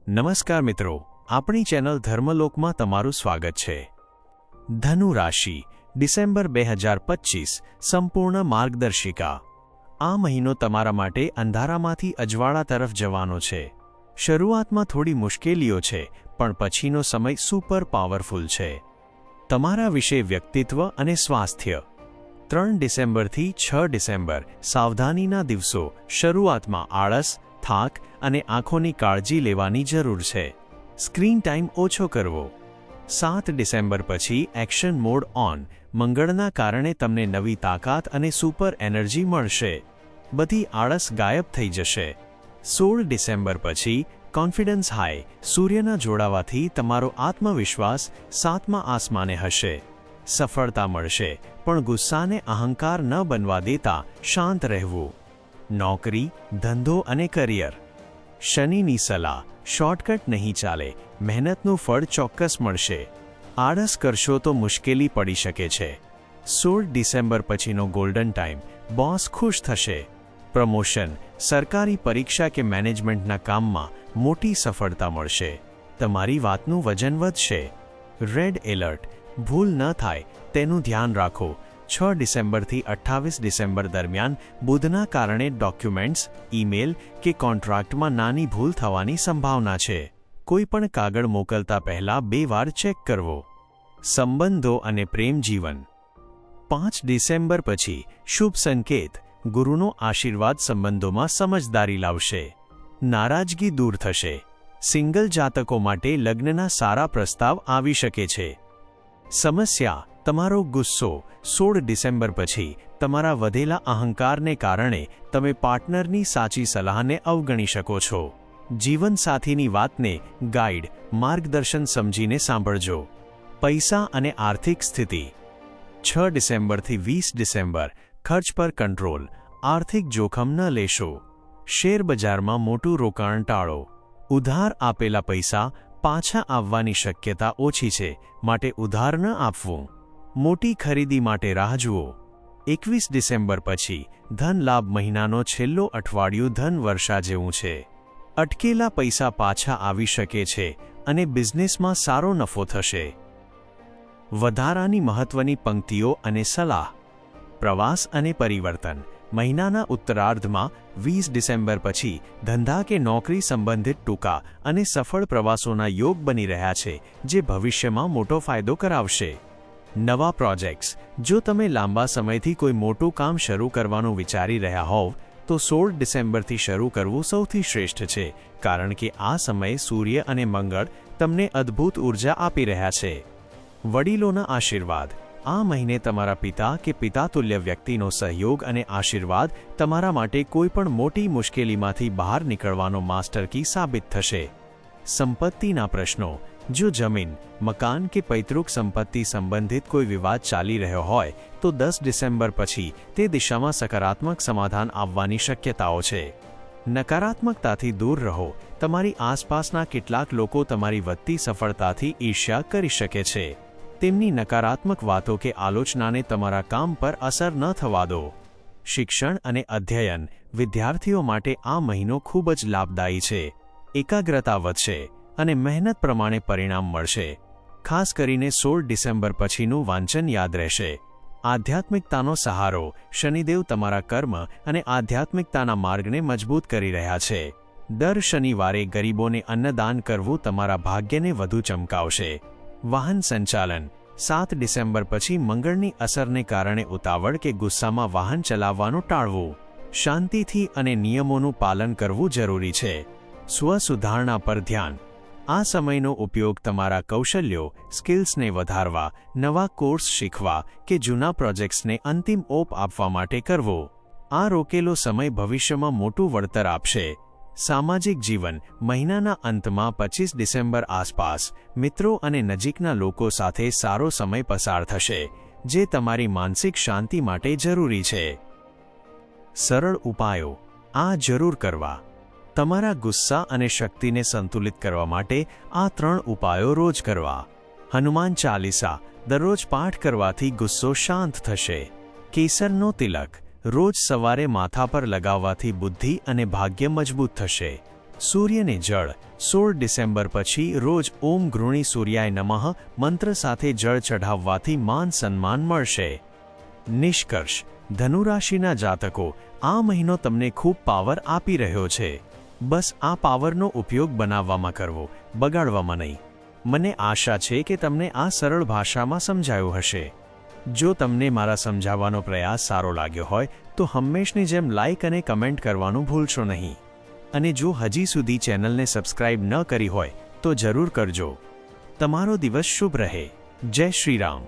નમસ્કાર મિત્રો, આપણી ચેનલ ધર્મલોકમાં તમારું સ્વાગત છે। ધનુ રાશિ ડિસેમ્બર 2025 સંપૂર્ણ માર્ગદર્શિકા। આ મહિનો તમારા માટે અંધારામાંથી અજવાળા તરફ જવાનો છે। શરૂઆતમાં થોડી મુશ્કેલીઓ છે, પણ પછીનો સમય સુપર પાવરફુલ છે। તમારા વિશે વ્યક્તિત્વ અને સ્વાસ્થ્ય 3 ડિસેમ્બરથી 6 ડિસેમ્બર સાવધાનીના દિવસો। શરૂઆતમાં આળસ, થાક અને આંખોની કાળજી લેવાની જરૂર છે। સ્ક્રીન ટાઈમ ઓછો કરવો। 7 ડિસેમ્બર પછી એક્શન મોડ ઓન। મંગળના કારણે તમને નવી તાકાત અને સુપર એનર્જી મળશે। બધી આળસ ગાયબ થઈ જશે। 16 ડિસેમ્બર પછી કોન્ફિડન્સ હાઈ। સૂર્યના જોડાવાથી તમારો આત્મવિશ્વાસ 7મા આસમાને હશે। સફળતા મળશે, પણ ગુસ્સાને અહંકાર ન બનવા દેતા શાંત રહેવું। નોકરી, ધંધો અને કરિયર। શનિની સલાહ, શોર્ટકટ નહીં ચાલે, મહેનતનું ફળ ચોક્કસ મળશે। આળસ કરશો તો મુશ્કેલી પડી શકે છે। 16 ડિસેમ્બર પછીનો ગોલ્ડન ટાઈમ, બોસ ખુશ થશે। પ્રમોશન, સરકારી પરીક્ષા કે મેનેજમેન્ટના કામમાં મોટી સફળતા મળશે। તમારી વાતનું વજન વધશે। રેડ એલર્ટ, ભૂલ ન થાય તેનું ધ્યાન રાખો। 6 ડિસેમ્બરથી 28 ડિસેમ્બર દરમિયાન બુધના કારણે ડોક્યુમેન્ટ્સ, ઈમેલ કે કોન્ટ્રાક્ટમાં નાની ભૂલ થવાની સંભાવના છે। કોઈ પણ કાગળ મોકલતા પહેલા 2 વાર ચેક કરવો। સંબંધો અને પ્રેમ જીવન 5 ડિસેમ્બર પછી શુભ સંકેત, ગુરુનો આશીર્વાદ સંબંધોમાં સમજદારી લાવશે। નારાજગી દૂર થશે। સિંગલ જાતકો માટે લગ્નના સારા પ્રસ્તાવ આવી શકે છે। સમસ્યા, તમારો ગુસ્સો 16 ડિસેમ્બર પછી તમારા વધેલા અહંકારને કારણે તમે પાર્ટનરની સાચી સલાહને અવગણી શકો છો। જીવનસાથીની વાતને ગાઈડ, માર્ગદર્શન સમજીને સાંભળજો। પૈસા અને આર્થિક સ્થિતિ 6 ડિસેમ્બરથી 20 ડિસેમ્બર ખર્ચ પર કંટ્રોલ, આર્થિક જોખમ ન લેશો। શેરબજારમાં મોટું રોકાણ ટાળો। ઉધાર આપેલા પૈસા પાછા આવવાની શક્યતા ઓછી છે, માટે ઉધાર ન આપવું। મોટી ખરીદી માટે રાહ જુઓ। 21 ડિસેમ્બર પછી ધન લાભ મહિનાનો છેલ્લો અઠવાડિયું ધન વર્ષા જેવું છે। અટકેલા પૈસા પાછા આવી શકે છે અને બિઝનેસમાં સારો નફો થશે। વધારાની મહત્વની પંક્તિઓ અને સલાહ। પ્રવાસ અને પરિવર્તન મહિનાના ઉત્તરાર્ધમાં 20 ડિસેમ્બર પછી ધંધા કે નોકરી સંબંધિત ટૂંકા અને સફળ પ્રવાસોના યોગ બની રહ્યા છે, જે ભવિષ્યમાં મોટો ફાયદો કરાવશે। નવા પ્રોજેક્ટ્સ, જો તમે લાંબા સમયથી કોઈ મોટું કામ શરૂ કરવાનું વિચારી રહ્યા હોવ તો 16 ડિસેમ્બરથી શરૂ કરવું સૌથી શ્રેષ્ઠ છે, કારણ કે આ સમયે સૂર્ય અને મંગળ તમને અદ્ભુત ઉર્જા આપી રહ્યા છે। વડીલોના આશીર્વાદ, આ મહિને તમારા પિતા કે પિતાતુલ્ય વ્યક્તિનો સહયોગ અને આશીર્વાદ તમારા માટે કોઈપણ મોટી મુશ્કેલીમાંથી બહાર નીકળવાનો માસ્ટર કી સાબિત થશે। સંપત્તિના પ્રશ્નો, જો જમીન, મકાન કે પૈતૃક સંપત્તિ સંબંધિત કોઈ વિવાદ ચાલી રહ્યો હોય તો 10 ડિસેમ્બર પછી તે દિશામાં સકારાત્મક સમાધાન આવવાની શક્યતાઓ છે। નકારાત્મકતાથી દૂર રહો। તમારી આસપાસના કેટલાક લોકો તમારી વધતી સફળતાથી ઈર્ષ્યા કરી શકે છે। તેમની નકારાત્મક વાતો કે આલોચનાને તમારા કામ પર અસર ન થવા દો। શિક્ષણ અને અધ્યયન, વિદ્યાર્થીઓ માટે આ મહિનો ખૂબ જ લાભદાયી છે। એકાગ્રતા વધશે અને મહેનત પ્રમાણે પરિણામ મળશે। ખાસ કરીને 16 ડિસેમ્બર પછીનું વાંચન યાદ રહેશે। આધ્યાત્મિકતાનો સહારો, શનિદેવ તમારા કર્મ અને આધ્યાત્મિકતાના માર્ગને મજબૂત કરી રહ્યા છે। દર શનિવારે ગરીબોને અન્નદાન કરવું તમારા ભાગ્યને વધુ ચમકાવશે। વાહન સંચાલન 7 ડિસેમ્બર પછી મંગળની અસરને કારણે ઉતાવળ કે ગુસ્સામાં વાહન ચલાવવાનું ટાળવું। શાંતિથી અને નિયમોનું પાલન કરવું જરૂરી છે। સ્વસુધારણા પર ધ્યાન, આ સમયનો ઉપયોગ તમારા કૌશલ્યો, સ્કિલ્સને વધારવા, નવા કોર્સ શીખવા કે જૂના પ્રોજેક્ટ્સને અંતિમ ઓપ આપવા માટે કરવો। આ રોકેલો સમય ભવિષ્યમાં મોટું વળતર આપશે। સામાજિક જીવન મહિનાના અંતમાં 25 ડિસેમ્બર આસપાસ મિત્રો અને નજીકના લોકો સાથે સારો સમય પસાર થશે, જે તમારી માનસિક શાંતિ માટે જરૂરી છે। સરળ ઉપાયો, આ જરૂર કરવા। તમારા ગુસ્સા અને શક્તિને સંતુલિત કરવા માટે આ 3 ઉપાયો રોજ કરવા। હનુમાન ચાલીસા દરરોજ પાઠ કરવાથી ગુસ્સો શાંત થશે। કેસરનો તિલક રોજ સવારે માથા પર લગાવવાથી બુદ્ધિ અને ભાગ્ય મજબૂત થશે। સૂર્યને જળ 16 ડિસેમ્બર પછી રોજ ઓમ ગૃણી સૂર્યાય નમઃ મંત્ર સાથે જળ ચઢાવવાથી માન સન્માન મળશે. નિષ્કર્ષ: ધનુરાશિના જાતકો, આ મહિનો તમને ખૂબ પાવર આપી રહ્યો છે. બસ આ પાવરનો ઉપયોગ બનાવવામાં કરવો, બગાડવામાં નહીં. મને આશા છે કે તમને આ સરળ ભાષામાં સમજાયું હશે. જો તમને મારા સમજાવવાનો પ્રયાસ સારો લાગ્યો હોય તો હંમેશની જેમ લાઇક અને કમેન્ટ કરવાનું ભૂલશો નહીં. અને જો હજી સુધી ચેનલને સબસ્ક્રાઇબ ન કરી હોય તો જરૂર કરજો. તમારો દિવસ શુભ રહે. જય શ્રી રામ.